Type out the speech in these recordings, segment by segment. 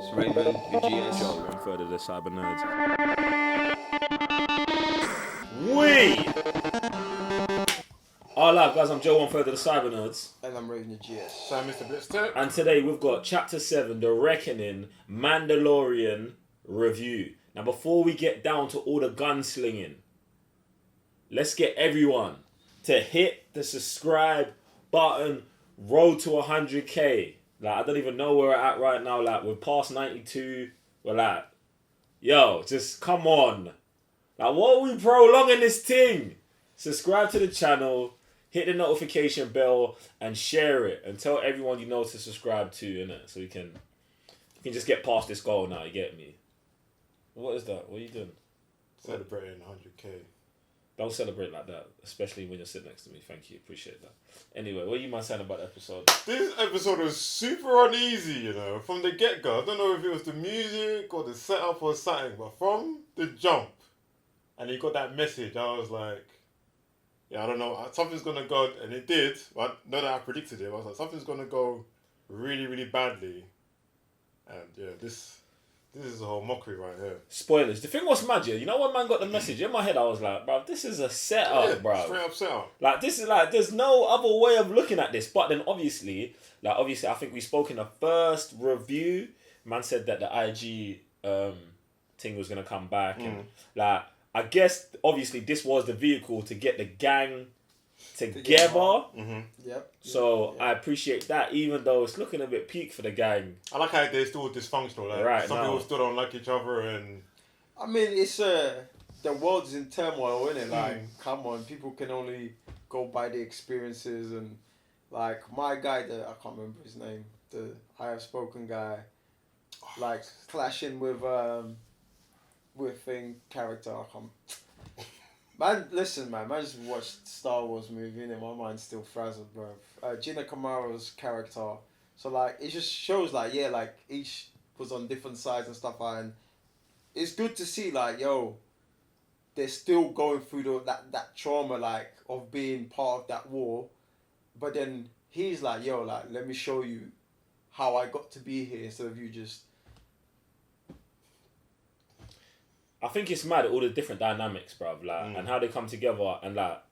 It's Raven, your GS. Joe, one third of the cyber nerds. We are live, guys. I'm Joe, one third of the cyber nerds. And I'm Raven, your GS. So, Mr. Blitztech. And today we've got Chapter 7, The Reckoning, Mandalorian review. Now, before we get down to all the gunslinging, let's get everyone to hit the subscribe button. Road to 100k. Like, I don't even know where we're at right now. Like, we're past 92. We're like, yo, just come on. Like, what are we prolonging this thing? Subscribe to the channel, hit the notification bell, and share it. And tell everyone you know to subscribe to, innit? So you can just get past this goal now, you get me? What is that? What are you doing? Celebrating 100k. Don't celebrate like that, especially when you're sitting next to me. Thank you, appreciate that. Anyway, what are you man saying about the episode? This episode was super uneasy, you know, from the get-go. I don't know if it was the music or the setup or something, but from the jump, and he got that message, I was like, yeah, I don't know, something's going to go, and it did, but not that I predicted it, I was like, something's going to go really, really badly, and yeah, this is a whole mockery right here. Spoilers. The thing was mad, yeah. You know when man got the message in my head, I was like, bro, this is a setup, bro. Straight up setup. Like, this is like, there's no other way of looking at this. But then obviously, I think we spoke in the first review. Man said that the IG thing was gonna come back, and like, I guess obviously this was the vehicle to get the gang together. Mm-hmm. Yep. So I appreciate that, even though it's looking a bit peak for the gang. I like how they're still dysfunctional. Like, Right, some now. people still don't like each other, and I mean, it's the world's in turmoil, isn't it? Like, come on, people can only go by the experiences, and like my guy, I can't remember his name, the I have spoken guy, like clashing with thing character. I can't. Man, listen, man just watched Star Wars movie and my mind's still frazzled, bro. Gina Carano's character, so like it just shows like, yeah, like each was on different sides and stuff, and it's good to see like, yo, they're still going through that trauma, like, of being part of that war, but then he's like, yo, like, let me show you how I got to be here instead of you just. I think it's mad all the different dynamics, bruv, like, and how they come together, and like,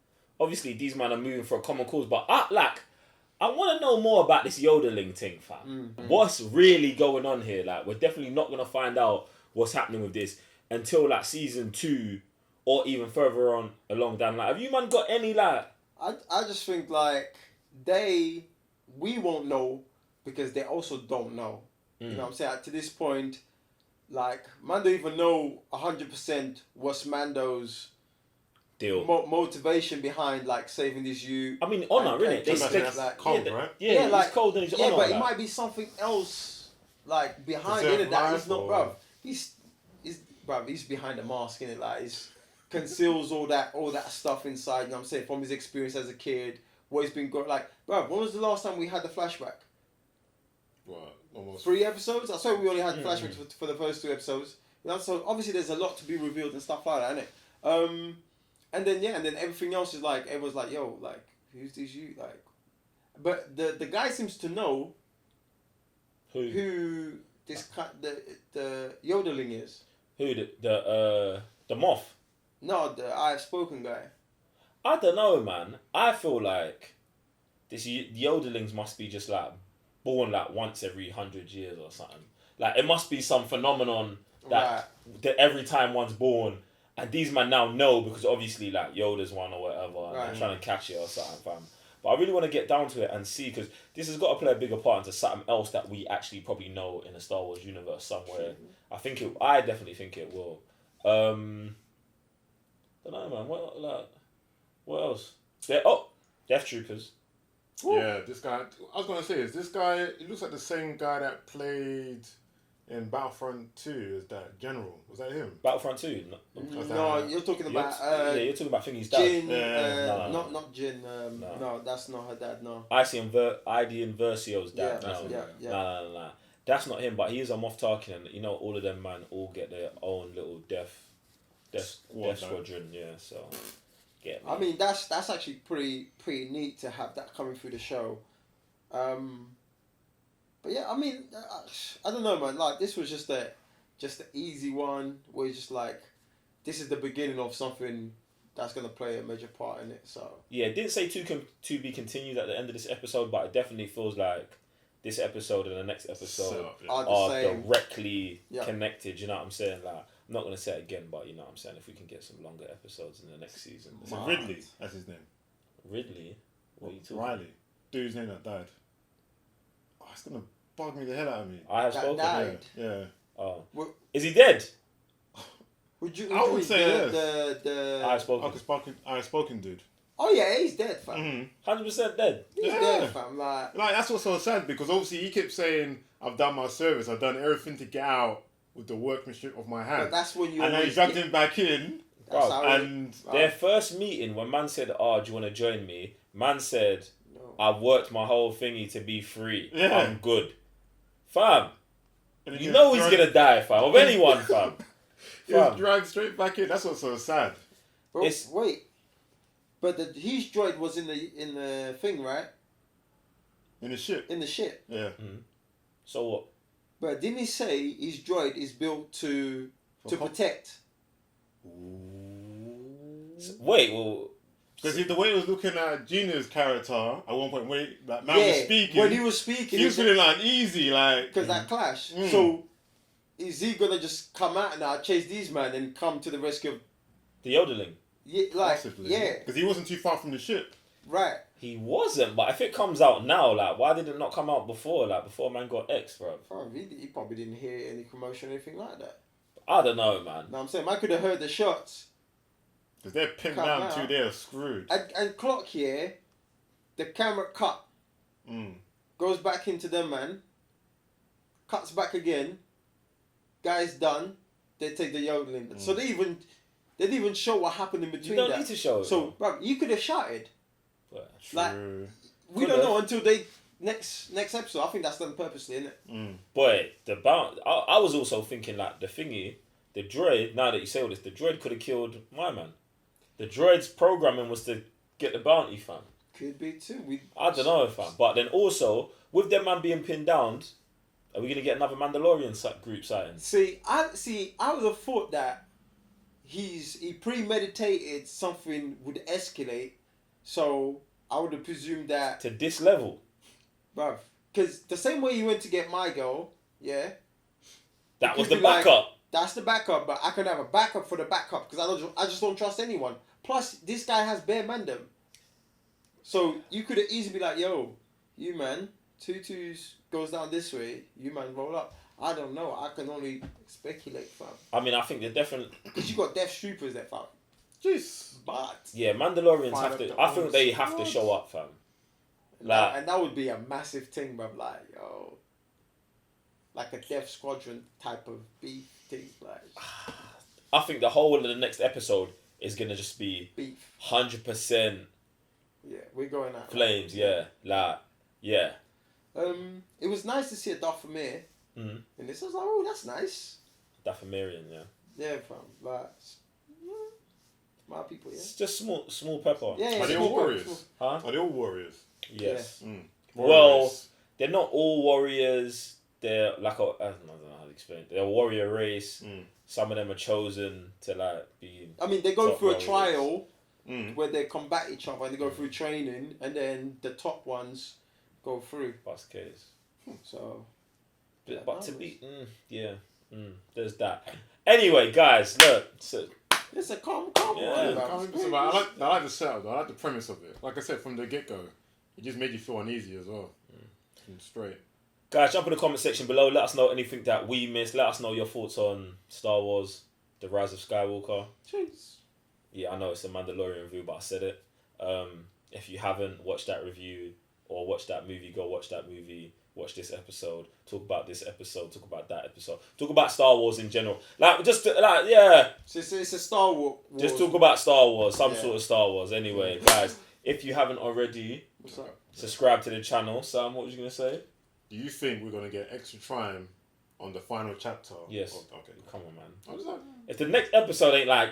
obviously these men are moving for a common cause, but I want to know more about this yodeling thing, fam. What's really going on here? Like, we're definitely not gonna find out what's happening with this until like season 2, or even further on along down the line. Have you man got any like? I just think like we won't know because they also don't know. You know what I'm saying? To this point, like, man don't even know 100% what's Mando's Deal. Motivation behind like saving this youth. I mean, honor, innit? that's like, cold, yeah, right? Yeah, like, it's cold and it's yeah, honor. but like. it might be something else like behind Preserve it that life, he's not, or- bruv. He's behind the mask, innit? Like, he's conceals all that stuff inside. You know what I'm saying, from his experience as a kid, what he's been going. Like, bruv, when was the last time we had the flashback? What? Almost 3 episodes? I saw we only had flashbacks for the first 2 episodes. You know, so obviously there's a lot to be revealed and stuff like that, innit? And then everything else is like, everyone's like, yo, like, who's this you? Like, but the guy seems to know who this the yodeling is. Who the moth? No, the I have spoken guy. I don't know, man. I feel like this yodelings must be just like born like once every 100 years or something. Like, it must be some phenomenon that every time one's born, and these men now know because obviously like Yoda's one or whatever, and they're trying to catch it or something, fam. But I really want to get down to it and see, because this has got to play a bigger part into something else that we actually probably know in the Star Wars universe somewhere. I definitely think it will. Don't know, man. What else? Death Troopers. Yeah, this guy. I was gonna say, is this guy? He looks like the same guy that played in Battlefront 2 as that general. Was that him? Battlefront 2? No, you're talking about you're talking about Thingy's dad. Jin. No. Not Jin. No, that's not her dad. No. ID and Versio's dad. Yeah. No. That's not him, but he is a Moff Tarkin, and you know all of them man all get their own little death squadron. Yeah, so get me. I mean, that's actually pretty neat to have that coming through the show. But yeah, I mean, I don't know, man. Like this was just the easy one where it's just like, this is the beginning of something that's gonna play a major part in it. So Yeah, it didn't say to be continued at the end of this episode, but it definitely feels like this episode and the next episode So, yeah. are the are same. directly Yeah. connected. You know what I'm saying? Like, I'm not gonna say it again, but you know what I'm saying. If we can get some longer episodes in the next season, So Ridley, that's his name. Ridley, what are you talking? Riley, dude's name that died. Oh, it's gonna bug me the hell out of me. I have That spoken. died. Yeah. Oh, Well- is he dead? I would say yes. I have spoken. Outspoken dude. Oh yeah, he's dead, fam. Mm-hmm. 100% dead. He's Yeah. dead, fam. Like That's what's so sad because obviously he kept saying, "I've done my service. I've done everything to get out with the workmanship of my but hand." that's when you. And then he always dragged get- him back in, That's how it- and Their first meeting, when man said, "Oh, do you want to join me?" Man said, No. "I've worked my whole thingy to be free. Yeah. I'm good." Fam, and he you gets know he's dragged- gonna die, fam. Of anyone, fam. He was Fam. dragged straight back in. That's what's so sad. Bro, It's- wait, but his droid was in the thing, right? In the ship. In the ship. Yeah. So what? But didn't he say his droid is built to protect? Wait, well, Because the way he was looking at Gina's character at one point, when that man was speaking, when he was speaking, he was feeling like uneasy, like because that clash. Mm. So is he gonna just come out now, chase these men, and come to the rescue of the yodeling. possibly. yeah, Because he wasn't too far from the ship. right. He wasn't, but if it comes out now, like, why did it not come out before? Like, before man got X, bro. Bro, he probably didn't hear any commotion or anything like that. I don't know, man. Now I'm saying, I could have heard the shots. Because they're pinned Come down out. too, they're screwed. And clock here, the camera cut, goes back into them, man. Cuts back again. Guy's done. They take the yodeling. So they didn't even show what happened in You between don't that. need to show it. So, bro, you could have shouted. But, Like, True. we Could've. don't know until they next episode. I think that's done purposely, isn't it? boy, I was also thinking, like, the thingy, the droid, now that you say all this, the droid could have killed my man. The droid's programming was to get the bounty, fam. Could be too. I don't know, fam. But then also, with them man being pinned down, are we going to get another Mandalorian group sighting? See, I would have thought that he premeditated something would escalate, so I would have presumed that, To this level. bruv, because the same way you went to get my girl, yeah, That It was could the be like- backup. that's the backup, but I could have a backup for the backup because I just don't trust anyone. Plus, this guy has bare mandem, so you could have easily be like, yo, you man, 2-2s goes down this way, you man roll up. I don't know. I can only speculate, fam. I mean, I think they're definitely... Because you got Death Troopers there, fam. Jeez. But Yeah, Mandalorians Fire have up to... the I think they arms. have to show up, fam. and that would be a massive thing, bruv. Like, yo, like a Death Squadron type of beef thing, like I think the whole of the next episode is going to just be beef. 100% Yeah, we're going out. flames, yeah. Like, yeah. It was nice to see a Dathomir. Mhm. And this I was like, oh, that's nice. Dathomirian, yeah. Yeah, fam. Like, my people, yeah. It's just small pepper. Yeah, Are they all warriors? Huh? Are they all warriors? Yes. Well, Warriors. they're not all warriors. They're like I don't know how to explain it. They're a warrior race. Some of them are chosen to like be. I mean, they go Top through a warriors. trial Mm. where they combat each other and they go through training, and then the top ones go through. Past case. So, But, Yeah, but to nice. be, there's that. Anyway, guys, look. So, it's a calm Yeah, one, Yeah, bruv. I like the setup though. I like the premise of it. Like I said from the get go, it just made you feel uneasy as well. Straight. guys, jump in the comment section below. Let us know anything that we missed. Let us know your thoughts on Star Wars: The Rise of Skywalker. Jeez. Yeah, I know it's a Mandalorian review, but I said it. If you haven't watched that review or watched that movie, go watch that movie. Watch this episode. Talk about this episode. Talk about that episode. Talk about Star Wars in general. Like, just like, yeah. So it's a Star Wars. Just talk about Star Wars. Some Yeah. sort of Star Wars. Anyway, guys, if you haven't already, What's up? subscribe to the channel. Sam, what was you gonna say? Do you think we're gonna get extra time on the final chapter? Yes. Okay. Come on, man. I was like, If the next episode ain't like,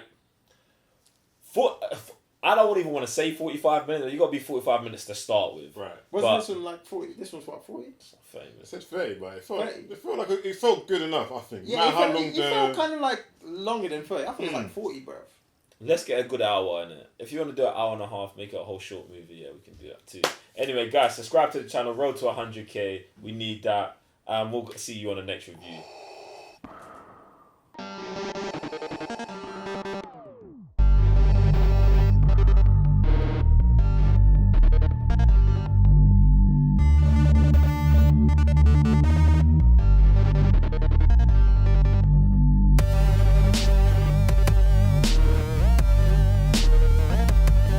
I don't even want to say 45 minutes. You got to be 45 minutes to start with. Right. Wasn't this one like 40? This one's what, 40? It's not famous. It said 30, but it felt, 30. it felt like it felt good enough, I think. Yeah, No it matter how long felt kind of like longer than 30. I think it's like 40, bruv. Let's get a good hour in it. If you want to do an hour and a half, make it a whole short movie, yeah, we can do that too. Anyway, guys, subscribe to the channel. Road to 100k. We need that. We'll see you on the next review.